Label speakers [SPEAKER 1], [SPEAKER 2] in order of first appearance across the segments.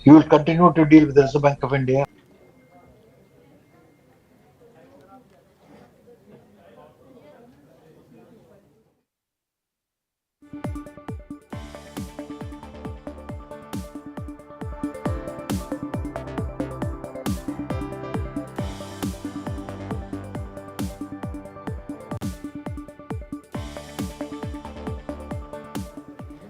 [SPEAKER 1] You will continue to deal with the Reserve Bank of India.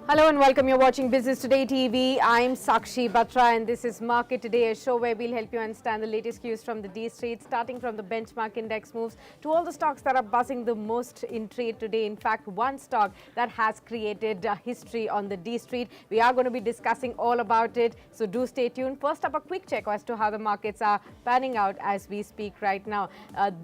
[SPEAKER 2] Hello and welcome. You're watching Business Today TV. I'm Sakshi Batra and this is Market Today, a show where we'll help you understand the latest cues from the D Street, starting from the benchmark index moves to all the stocks that are buzzing the most in trade today. In fact, one stock that has created history on the D Street. We are going to be discussing all about it, so do stay tuned. First up, a quick check as to how the markets are panning out as we speak right now.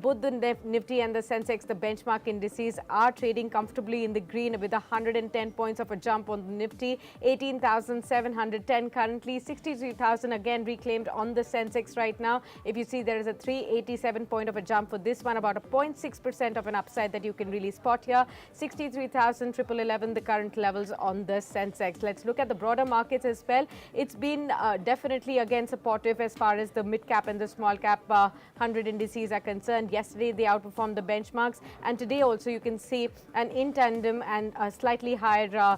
[SPEAKER 2] Both the Nifty and the Sensex, the benchmark indices, are trading comfortably in the green with 110 points of a jump on the Nifty, 18,710 currently, 63,000 again reclaimed on the Sensex right now. If you see, there is a 387 point of a jump for this one, about a 0.6% of an upside that you can really spot here. 63,111 the current levels on the Sensex. Let's look at the broader markets as well. It's been definitely again supportive as far as the mid cap and the small cap 100 indices are concerned. Yesterday they outperformed the benchmarks, and today also you can see an in tandem and a slightly higher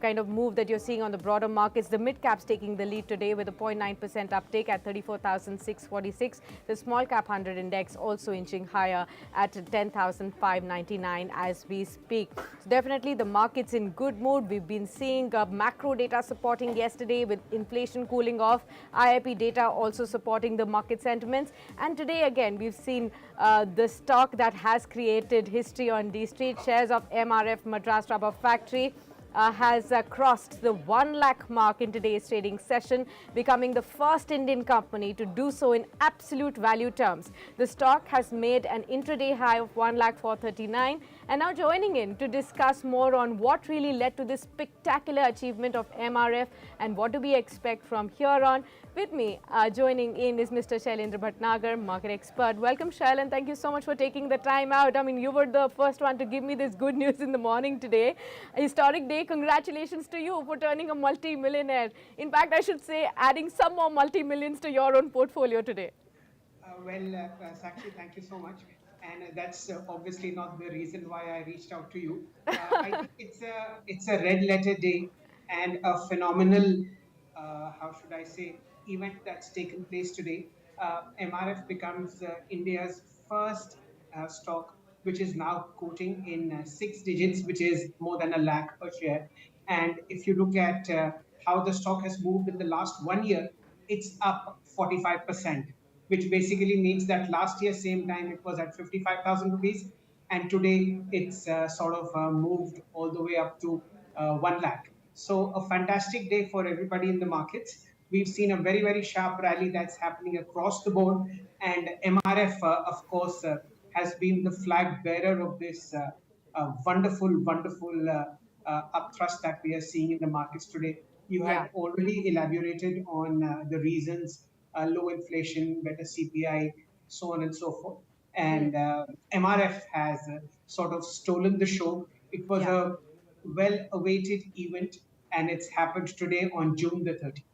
[SPEAKER 2] kind of move that you're seeing on the broader markets. The mid caps taking the lead today with a 0.9% uptake at 34,646. The small cap 100 index also inching higher at 10,599 as we speak. So definitely the market's in good mood. We've been seeing macro data supporting yesterday with inflation cooling off, IIP data also supporting the market sentiments, and today again we've seen the stock that has created history on D Street. Shares of MRF, Madras Rubber Factory, has crossed the 1 lakh mark in today's trading session, becoming the first Indian company to do so in absolute value terms. The stock has made an intraday high of 1,439,000, and now joining in to discuss more on what really led to this spectacular achievement of MRF and what do we expect from here on. With me joining in is Mr. Shailendra Bhatnagar, market expert. Welcome, Shail, and thank you so much for taking the time out. I mean, you were the first one to give me this good news in the morning today. A historic day. Congratulations to you for turning a multi-millionaire. In fact, I should say adding some more multi-millions to your own portfolio today.
[SPEAKER 3] Sakshi, thank you so much. And that's obviously not the reason why I reached out to you. I think it's a red letter day and a phenomenal, how should I say, event that's taken place today. MRF becomes India's first stock, which is now quoting in 6 digits, which is more than a lakh per share. And if you look at how the stock has moved in the last 1 year, it's up 45%, which basically means that last year, same time, it was at 55,000 rupees. And today it's sort of moved all the way up to 1 lakh. So a fantastic day for everybody in the markets. We've seen a very, very sharp rally that's happening across the board. And MRF, of course, has been the flag bearer of this wonderful, wonderful upthrust that we are seeing in the markets today. You
[SPEAKER 2] Yeah.
[SPEAKER 3] had already elaborated on the reasons: low inflation, better CPI, so on and so forth. And MRF has sort of stolen the show. It was
[SPEAKER 2] Yeah.
[SPEAKER 3] a well-awaited event, and it's happened today on June the 30th.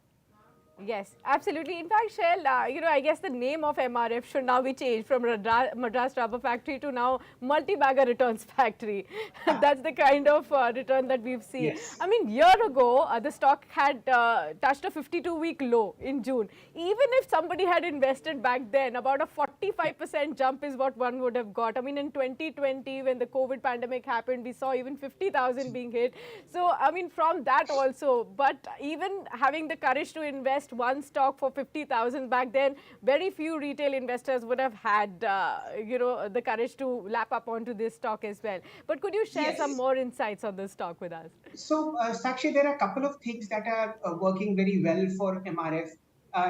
[SPEAKER 2] Yes, absolutely. In fact, Shell, I guess the name of MRF should now be changed from Madras Rubber Factory to now Multibagger Returns Factory. That's the kind of return that we've seen.
[SPEAKER 3] Yes.
[SPEAKER 2] I mean, year ago, the stock had touched a 52-week low in June. Even if somebody had invested back then, about a 45% jump is what one would have got. I mean, in 2020, when the COVID pandemic happened, we saw even 50,000 being hit. So, I mean, from that also, but even having the courage to invest one stock for 50,000 back then, very few retail investors would have had, the courage to lap up onto this stock as well. But could you share some
[SPEAKER 3] Yes.
[SPEAKER 2] more insights on this stock with us?
[SPEAKER 3] So, Sakshi, there are a couple of things that are working very well for MRF.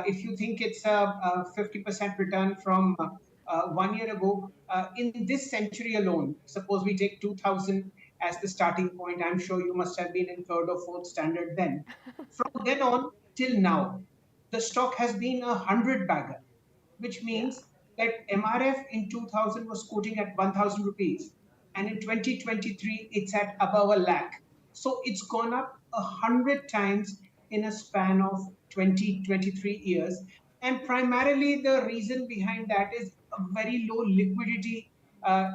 [SPEAKER 3] If you think it's a 50% return from 1 year ago, in this century alone, suppose we take 2000 as the starting point, I'm sure you must have been in third or fourth standard then. From then on till now, the stock has been a 100 bagger, which
[SPEAKER 2] Yeah.
[SPEAKER 3] means that MRF in 2000 was quoting at 1000 rupees, and in 2023 it's at above a lakh. So it's gone up 100 times in a span of 20, 23 years. And primarily the reason behind that is a very low liquidity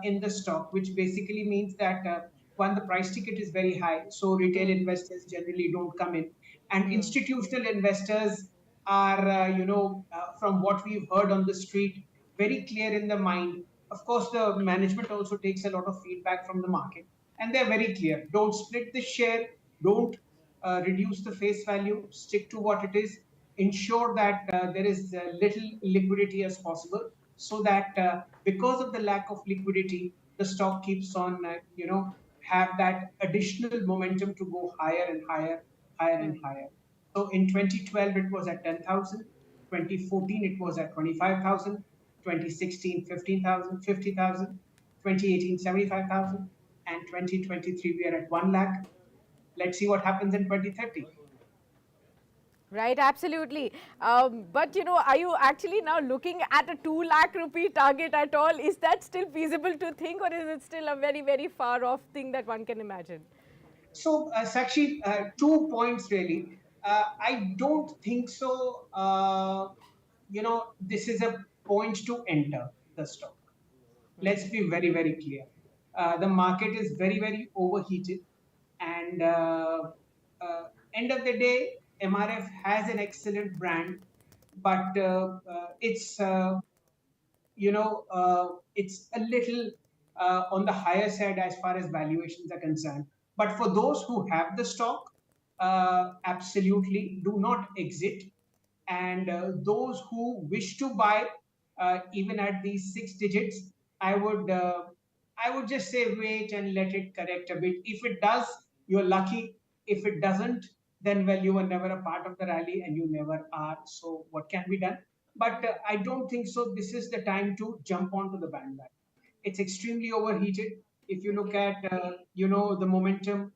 [SPEAKER 3] in the stock, which basically means that one, the price ticket is very high, so retail
[SPEAKER 2] Hmm.
[SPEAKER 3] investors generally don't come in, and
[SPEAKER 2] Hmm.
[SPEAKER 3] institutional investors are, from what we've heard on the street, very clear in the mind. Of course, the management also takes a lot of feedback from the market, and they're very clear. Don't split the share, don't reduce the face value, stick to what it is, ensure that there is little liquidity as possible, so that because of the lack of liquidity, the stock keeps on, have that additional momentum to go higher and higher, higher and
[SPEAKER 2] Hmm.
[SPEAKER 3] higher. So in 2012, it was at 10,000. 2014, it was at 25,000. 2016, 15,000, 50,000. 2018, 75,000. And 2023, we are at 1 lakh. Let's see what happens in 2030.
[SPEAKER 2] Right, absolutely. But are you actually now looking at a 2 lakh rupee target at all? Is that still feasible to think, or is it still a very, very far off thing that one can imagine?
[SPEAKER 3] So, Sakshi, 2 points really. I don't think so. This is a point to enter the stock. Let's be very, very clear. The market is very, very overheated, and end of the day, MRF has an excellent brand, but it's a little on the higher side as far as valuations are concerned. But for those who have the stock, absolutely do not exit. And those who wish to buy, even at these 6 digits, I would uh, I would just say wait and let it correct a bit. If it does, you're lucky. If it doesn't, then well, you were never a part of the rally and you never are. So what can be done? But I don't think so. This is the time to jump onto the bandwagon. It's extremely overheated. If you look
[SPEAKER 2] Okay.
[SPEAKER 3] at, the momentum,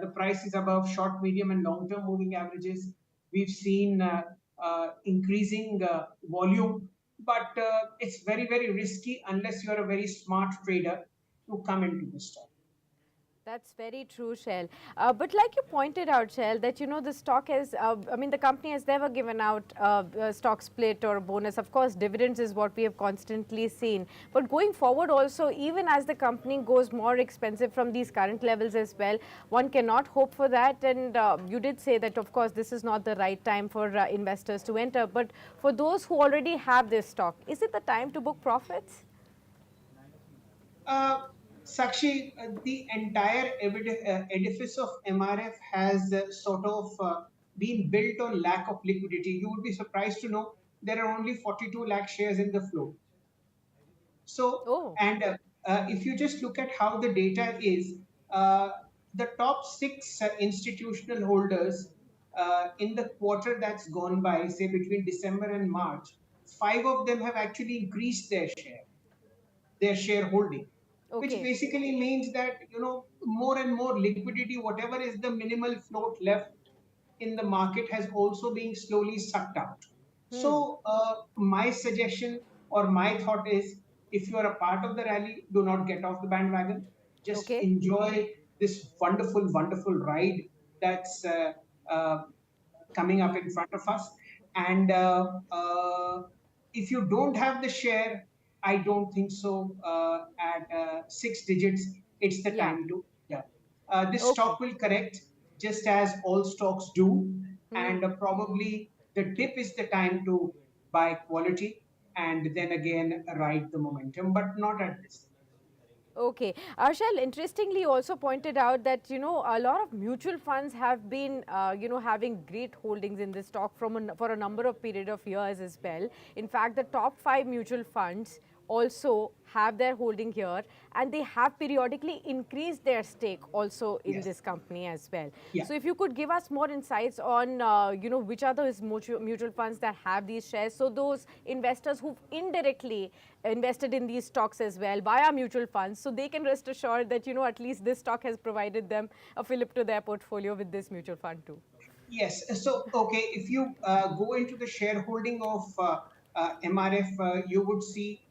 [SPEAKER 3] the price is above short, medium, and long-term moving averages. We've seen increasing volume, but it's very, very risky unless you're a very smart trader to come into the stock.
[SPEAKER 2] That's very true, Shell. But like you pointed out, Shell, that the stock has, I mean, the company has never given out a stock split or a bonus. Of course, dividends is what we have constantly seen. But going forward, also, even as the company goes more expensive from these current levels as well, one cannot hope for that. And you did say that, of course, this is not the right time for investors to enter. But for those who already have this stock, is it the time to book profits?
[SPEAKER 3] Uh, Sakshi, the entire edifice of MRF has sort of been built on lack of liquidity. You would be surprised to know there are only 42 lakh shares in the float. So,
[SPEAKER 2] Oh,
[SPEAKER 3] and if you just look at how the data is, uh, the top six institutional holders in the quarter that's gone by, say between December and March, five of them have actually increased their shareholding, which
[SPEAKER 2] okay.
[SPEAKER 3] basically means that more and more liquidity, whatever is the minimal float left in the market, has also been slowly sucked out.
[SPEAKER 2] Hmm.
[SPEAKER 3] So my suggestion or my thought is, if you are a part of the rally, do not get off the bandwagon. Just
[SPEAKER 2] Okay.
[SPEAKER 3] enjoy this wonderful, wonderful ride that's uh, coming up in front of us. And if you don't have the share, I don't think so. At 6 digits, it's the
[SPEAKER 2] Yeah.
[SPEAKER 3] time to. Yeah. This
[SPEAKER 2] Okay.
[SPEAKER 3] stock will correct just as all stocks do,
[SPEAKER 2] Hmm.
[SPEAKER 3] and probably the dip is the time to buy quality and then again ride the momentum, but not at this.
[SPEAKER 2] Okay. Arshal, interestingly, also pointed out that, a lot of mutual funds have been, having great holdings in this stock for a number of period of years as well. In fact, the top five mutual funds also have their holding here, and they have periodically increased their stake also in
[SPEAKER 3] Yes.
[SPEAKER 2] this company as well.
[SPEAKER 3] Yeah.
[SPEAKER 2] So if you could give us more insights on which are those mutual funds that have these shares, so those investors who've indirectly invested in these stocks as well via mutual funds, so they can rest assured that at least this stock has provided them a fillip to their portfolio with this mutual fund too.
[SPEAKER 3] Yes. So, okay, if you go into the shareholding of MRF, you would see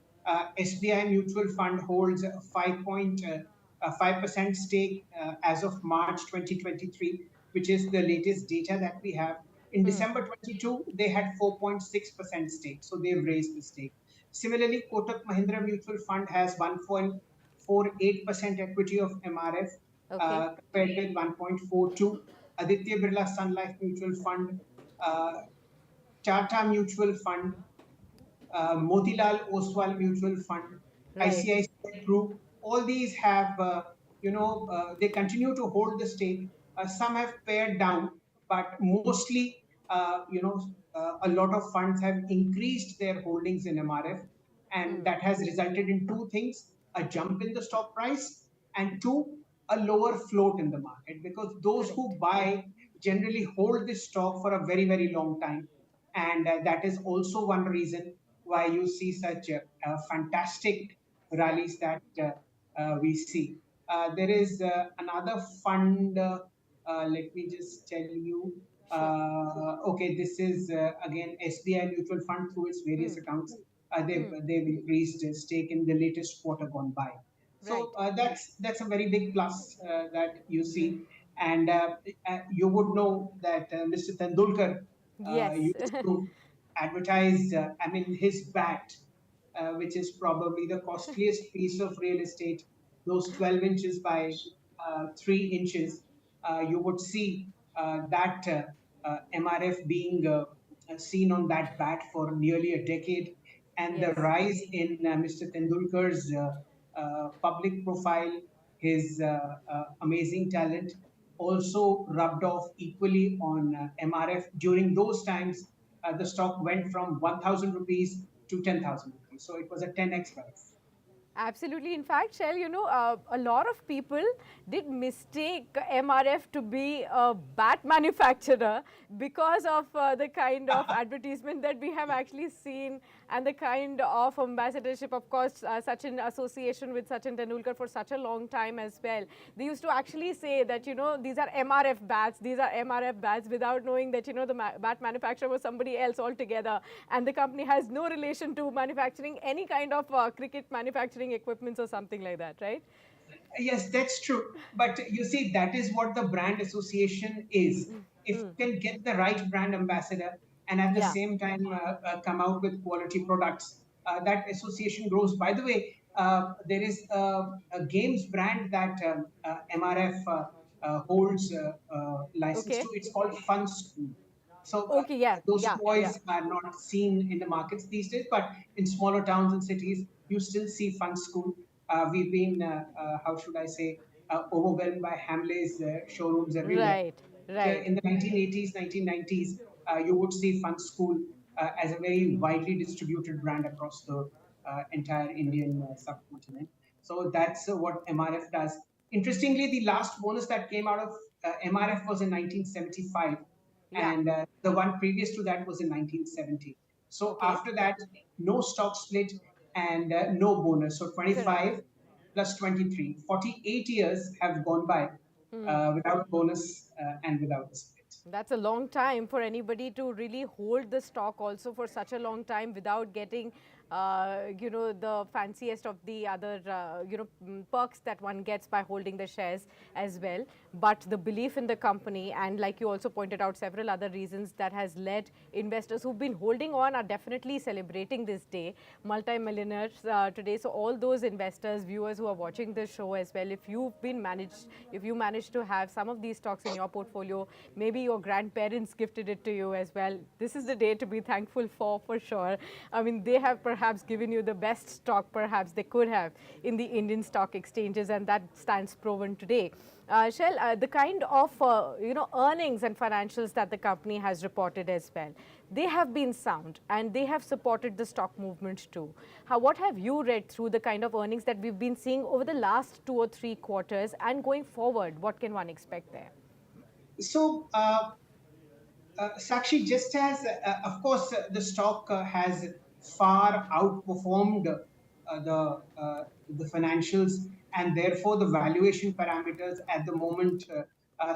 [SPEAKER 3] SBI Mutual Fund holds 5.5% stake as of March 2023, which is the latest data that we have. In December 22, they had 4.6% stake, so they've raised the stake. Similarly, Kotak Mahindra Mutual Fund has 1.48% equity of MRF,
[SPEAKER 2] Okay.
[SPEAKER 3] compared with 1.42. Aditya Birla Sun Life Mutual Fund, uh, Tata Mutual Fund, Motilal Oswal Mutual Fund,
[SPEAKER 2] Right.
[SPEAKER 3] ICICI Group, all these have, they continue to hold the stake. Some have pared down, but mostly, a lot of funds have increased their holdings in MRF, and that has resulted in two things: a jump in the stock price, and two, a lower float in the market, because those
[SPEAKER 2] Correct.
[SPEAKER 3] who buy generally hold this stock for a very, very long time. And that is also one reason why you see such fantastic rallies that we see. There is another fund. Let me just tell you.
[SPEAKER 2] Sure.
[SPEAKER 3] Okay, this is again SBI Mutual Fund through its various accounts. They've increased stake in the latest quarter gone by. So
[SPEAKER 2] Right.
[SPEAKER 3] that's a very big plus that you see, and you would know that Mr. Tendulkar
[SPEAKER 2] Yes.
[SPEAKER 3] used to advertise, I mean, his bat, which is probably the costliest piece of real estate, those 12 inches by 3 inches. You would see that MRF being seen on that bat for nearly a decade. And the
[SPEAKER 2] Yes.
[SPEAKER 3] rise in Mr. Tendulkar's public profile, his amazing talent, also rubbed off equally on MRF. During those times, the stock went from 1,000 rupees to 10,000 rupees. So it was a 10x rise.
[SPEAKER 2] Absolutely. In fact, Shell, a lot of people did mistake MRF to be a bat manufacturer because of the kind of advertisement that we have actually seen and the kind of ambassadorship, of course, such an association with Sachin Tendulkar for such a long time as well. They used to actually say that, these are MRF bats, these are MRF bats, without knowing that, the bat manufacturer was somebody else altogether. And the company has no relation to manufacturing any kind of cricket manufacturing equipments or something like that, right?
[SPEAKER 3] Yes, that's true. But you see, that is what the brand association is. If you can get the right brand ambassador and at the
[SPEAKER 2] Yeah.
[SPEAKER 3] same time come out with quality products, that association grows. By the way, there is a games brand that MRF holds license
[SPEAKER 2] Okay.
[SPEAKER 3] to. It's called Fun School. So
[SPEAKER 2] Okay. Yeah.
[SPEAKER 3] those
[SPEAKER 2] Yeah. Yeah.
[SPEAKER 3] toys are not seen in the markets these days, but in smaller towns and cities, you still see Fun School. We've been, how should I say, overwhelmed by Hamley's showrooms everywhere.
[SPEAKER 2] Right. Right.
[SPEAKER 3] In the 1980s, 1990s, you would see Fun School as a very widely distributed brand across the entire Indian subcontinent. So that's what MRF does. Interestingly, the last bonus that came out of MRF was in 1975,
[SPEAKER 2] Yeah.
[SPEAKER 3] and the one previous to that was in 1970. So
[SPEAKER 2] Okay.
[SPEAKER 3] after that, no stock split and no bonus. So
[SPEAKER 2] Correct.
[SPEAKER 3] 25 plus 23, 48 years have gone by without bonus and without the split.
[SPEAKER 2] That's a long time for anybody to really hold the stock also for such a long time without getting, the fanciest of the other, perks that one gets by holding the shares as well. But the belief in the company, and like you also pointed out, several other reasons that has led investors who've been holding on are definitely celebrating this day, multi-millionaires today. So all those investors, viewers who are watching this show as well, if you managed to have some of these stocks in your portfolio, maybe your grandparents gifted it to you as well, this is the day to be thankful for sure. I mean, they have perhaps given you the best stock perhaps they could have in the Indian stock exchanges, and that stands proven today. Shell, the kind of earnings and financials that the company has reported as well, they have been sound and they have supported the stock movement too. What have you read through the kind of earnings that we've been seeing over the last 2 or 3 quarters, and going forward, what can one expect there?
[SPEAKER 3] So, Sakshi, just as, of course, the stock has far outperformed the financials, and therefore the valuation parameters at the moment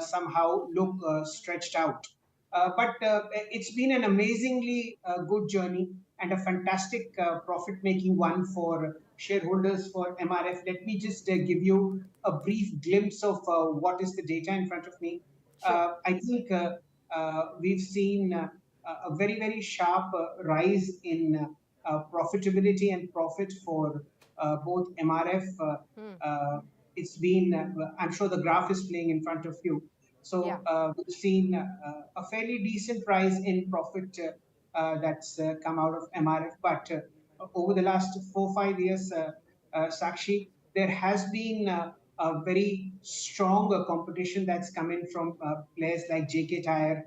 [SPEAKER 3] somehow look stretched out. But it's been an amazingly good journey and a fantastic profit-making one for shareholders for MRF. Let me just give you a brief glimpse of what is the data in front of me.
[SPEAKER 2] Sure.
[SPEAKER 3] I think. we've seen a very, very sharp rise in profitability and profit for both MRF. It's been, I'm sure the graph is playing in front of you.
[SPEAKER 2] Yeah.
[SPEAKER 3] So we've seen a fairly decent rise in profit that's come out of MRF. But over the last 4 5 years, Sakshi, there has been a very strong competition that's coming from players like JK Tire,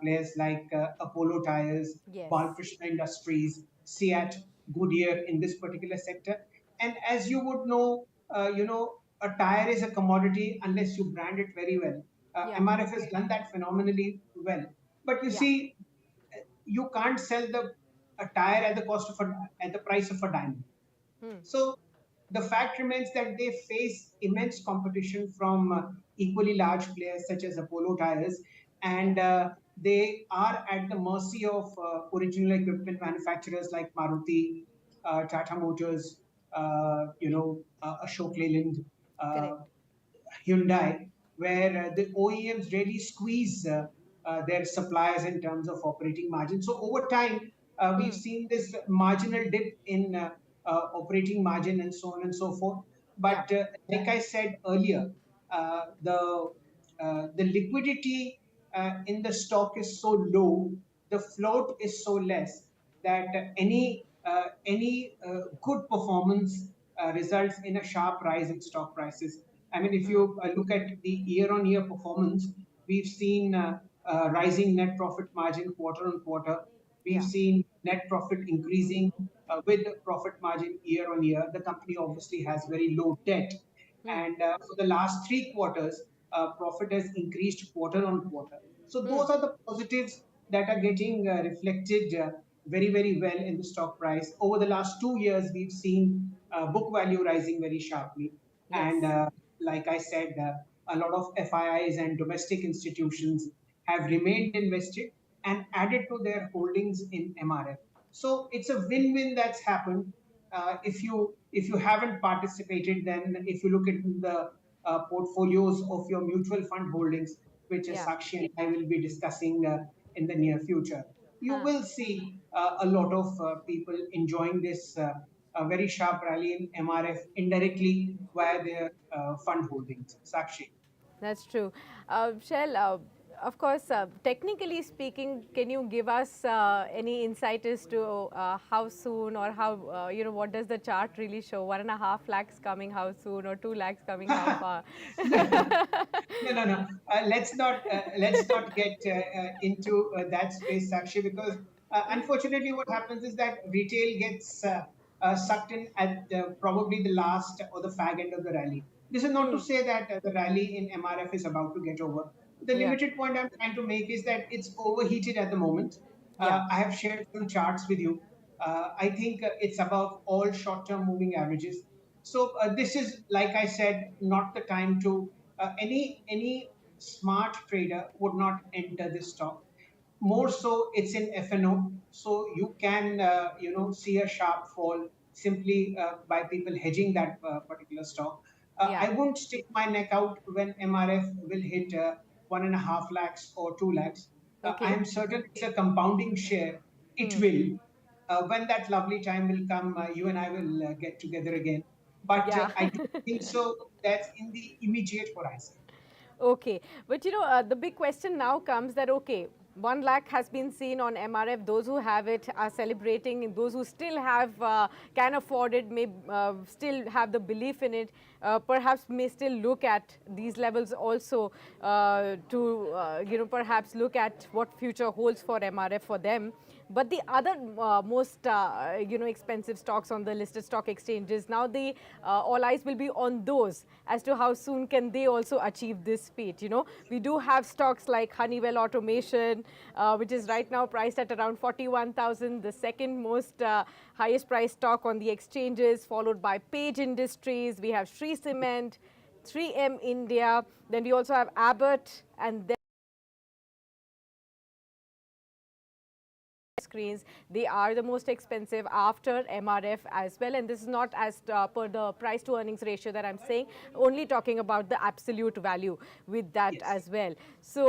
[SPEAKER 3] players like Apollo Tires,
[SPEAKER 2] Yes.
[SPEAKER 3] Balkrishna Industries, Seat, Goodyear in this particular sector. And as you would know, a tire is a commodity unless you brand it very well.
[SPEAKER 2] Yeah.
[SPEAKER 3] MRF has done that phenomenally well. But you
[SPEAKER 2] Yeah.
[SPEAKER 3] see, you can't sell the a tire at the cost of at the price of a diamond. So the fact remains that they face immense competition from equally large players such as Apollo Tires,
[SPEAKER 2] Yeah.
[SPEAKER 3] and they are at the mercy of original equipment manufacturers like Maruti, Tata Motors, Ashok Leyland, uh,
[SPEAKER 2] Correct.
[SPEAKER 3] Hyundai, where the OEMs really squeeze their suppliers in terms of operating margin. So over time, we've seen this marginal dip in operating margin and so on and so forth.
[SPEAKER 2] Yeah.
[SPEAKER 3] But like I said earlier, the liquidity in the stock is so low, the float is so less that any good performance results in a sharp rise in stock prices. I mean, if you look at the year-on-year performance, we've seen rising net profit margin quarter on quarter. We've
[SPEAKER 2] Yeah.
[SPEAKER 3] seen net profit increasing with profit margin year on year. The company obviously has very low debt. And for the last 3 quarters, profit has increased quarter on quarter. So those are the positives that are getting reflected very, very well in the stock price. Over the last 2 years, we've seen book value rising very sharply. And
[SPEAKER 2] Yes.
[SPEAKER 3] like I said, a lot of FIIs and domestic institutions have remained invested and added to their holdings in MRF. So it's a win-win that's happened. If you haven't participated, then if you look at the portfolios of your mutual fund holdings, which is
[SPEAKER 2] Yeah.
[SPEAKER 3] Sakshi and I will be discussing in the near future, you
[SPEAKER 2] Huh.
[SPEAKER 3] will see a lot of people enjoying this very sharp rally in MRF indirectly via their fund holdings. Sakshi.
[SPEAKER 2] That's true. Shell, of course, technically speaking, can you give us any insight as to how soon or how, what does the chart really show? 1.5 lakhs coming how soon or 2 lakhs coming how far?
[SPEAKER 3] No. Let's not get into that space, Sakshi, because unfortunately, what happens is that retail gets sucked in at probably the last or the fag end of the rally. This is not to say that the rally in MRF is about to get over. The
[SPEAKER 2] Yeah.
[SPEAKER 3] limited point I'm trying to make is that it's overheated at the moment.
[SPEAKER 2] Yeah.
[SPEAKER 3] I have shared some charts with you. I think it's above all short-term moving averages. So this is, like I said, not the time to any smart trader would not enter this stock. More so, it's in FNO, so you can see a sharp fall simply by people hedging that particular stock.
[SPEAKER 2] Yeah.
[SPEAKER 3] I won't stick my neck out when MRF will hit 1.5 lakhs or 2 lakhs. I
[SPEAKER 2] Okay.
[SPEAKER 3] am certain it's a compounding share. It will. When that lovely time will come, you and I will get together again. But
[SPEAKER 2] Yeah.
[SPEAKER 3] I don't think so. That's in the immediate horizon.
[SPEAKER 2] Okay, but the big question now comes that, okay, 1 lakh has been seen on MRF. Those who have it are celebrating, and those who still have, can afford it, may still have the belief in it, perhaps may still look at these levels also to, perhaps look at what future holds for MRF for them. But the other most expensive stocks on the listed stock exchanges, now the all eyes will be on those as to how soon can they also achieve this feat. We do have stocks like Honeywell Automation, which is right now priced at around 41,000, the second most highest priced stock on the exchanges, followed by Page Industries. We have Shree Cement, 3M India, then we also have Abbott, and then screens. They are the most expensive after MRF as well, and this is not as per the price to earnings ratio that I'm saying, only talking about the absolute value with that
[SPEAKER 3] Yes.
[SPEAKER 2] as well. So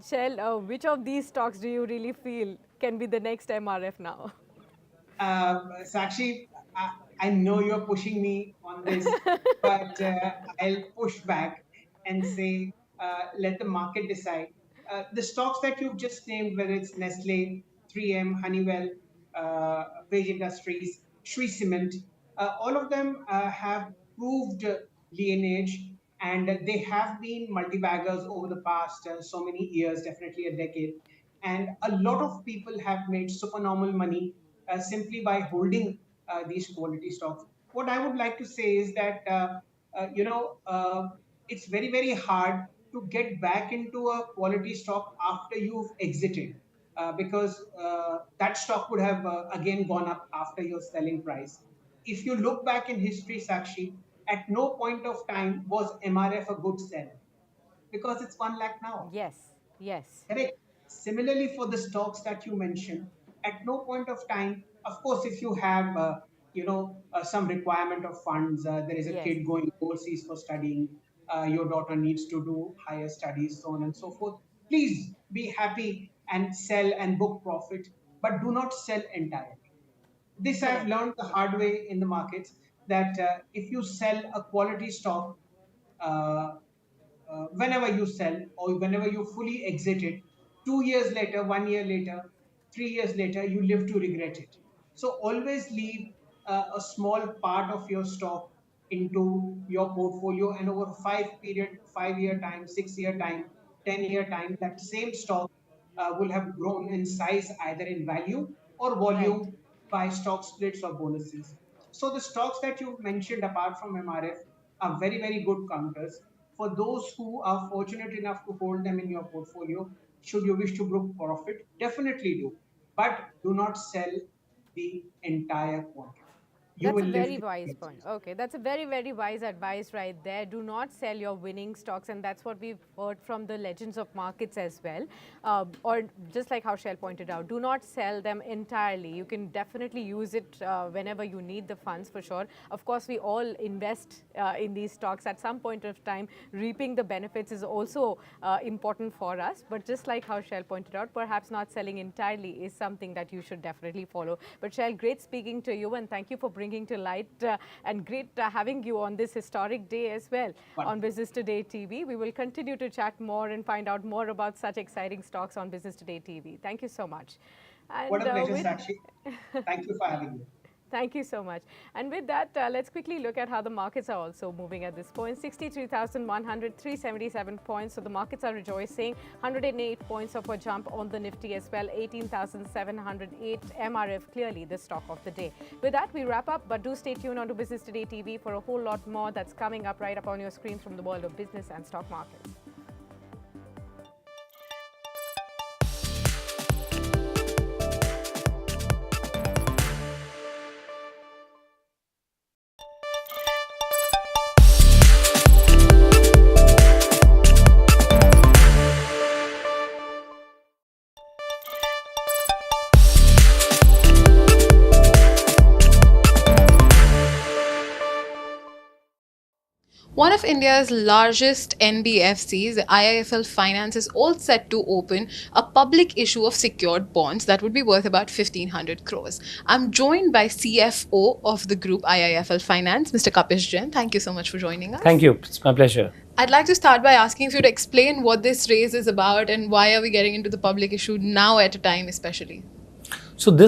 [SPEAKER 2] Shell, which of these stocks do you really feel can be the next MRF now?
[SPEAKER 3] Sakshi, I know you're pushing me on this, but I'll push back and say let the market decide. The stocks that you've just named, whether it's Nestle, 3M, Honeywell, Page Industries, Shree Cement, all of them have proved lineage, and they have been multibaggers over the past so many years, definitely a decade. And a lot of people have made supernormal money simply by holding these quality stocks. What I would like to say is that it's very very hard to get back into a quality stock after you've exited, because that stock would have again gone up after your selling price. If you look back in history, Sakshi, at no point of time was MRF a good sell, because it's 1 lakh now.
[SPEAKER 2] Yes, yes,
[SPEAKER 3] Correct. Similarly, for the stocks that you mentioned, at no point of time, of course, if you have, some requirement of funds, there is a
[SPEAKER 2] yes,
[SPEAKER 3] kid going overseas for studying, your daughter needs to do higher studies, so on and so forth. Please be happy and sell and book profit, but do not sell entirely. This I've
[SPEAKER 2] correct.
[SPEAKER 3] learned the hard way in the markets, that if you sell a quality stock, uh, whenever you sell or whenever you fully exit it, 2 years later, 1 year later, 3 years later, you live to regret it. So always leave a small part of your stock into your portfolio, and over 5 year time, 6 year time, 10 year time, that same stock will have grown in size, either in value or
[SPEAKER 2] Right.
[SPEAKER 3] volume, by stock splits or bonuses. So the stocks that you mentioned apart from MRF are very, very good counters. For those who are fortunate enough to hold them in your portfolio, should you wish to book profit, definitely do. But do not sell the entire quantity. You
[SPEAKER 2] That's
[SPEAKER 3] will
[SPEAKER 2] a
[SPEAKER 3] live
[SPEAKER 2] very
[SPEAKER 3] to
[SPEAKER 2] wise
[SPEAKER 3] regret
[SPEAKER 2] point.
[SPEAKER 3] it.
[SPEAKER 2] Okay, that's a very, very wise advice right there. Do not sell your winning stocks, and that's what we've heard from the legends of markets as well. Or just like how Shell pointed out, do not sell them entirely. You can definitely use it whenever you need the funds for sure. Of course, we all invest in these stocks at some point of time. Reaping the benefits is also important for us. But just like how Shell pointed out, perhaps not selling entirely is something that you should definitely follow. But Shell, great speaking to you, and thank you for bringing to light and great having you on this historic day as well on
[SPEAKER 3] Wonderful.
[SPEAKER 2] Business Today TV. We will continue to chat more and find out more about such exciting stocks on Business Today TV. Thank you so much.
[SPEAKER 3] What
[SPEAKER 2] And
[SPEAKER 3] a pleasure,
[SPEAKER 2] with
[SPEAKER 3] Sakshi. Thank you for having me.
[SPEAKER 2] Thank you so much. And with that, let's quickly look at how the markets are also moving at this point. 63,100, 377 points. So the markets are rejoicing. 108 points of a jump on the Nifty as well. 18,708 MRF, clearly the stock of the day. With that, we wrap up. But do stay tuned on to Business Today TV for a whole lot more that's coming up right up on your screens from the world of business and stock markets.
[SPEAKER 4] One of India's largest NBFCs, IIFL Finance, is all set to open a public issue of secured bonds that would be worth about 1,500 crores. I'm joined by CFO of the group IIFL Finance, Mr. Kapish Jain. Thank you so much for joining us.
[SPEAKER 5] Thank you. It's my pleasure.
[SPEAKER 4] I'd like to start by asking if you'd explain what this raise is about and why are we getting into the public issue now at a time especially?
[SPEAKER 5] So this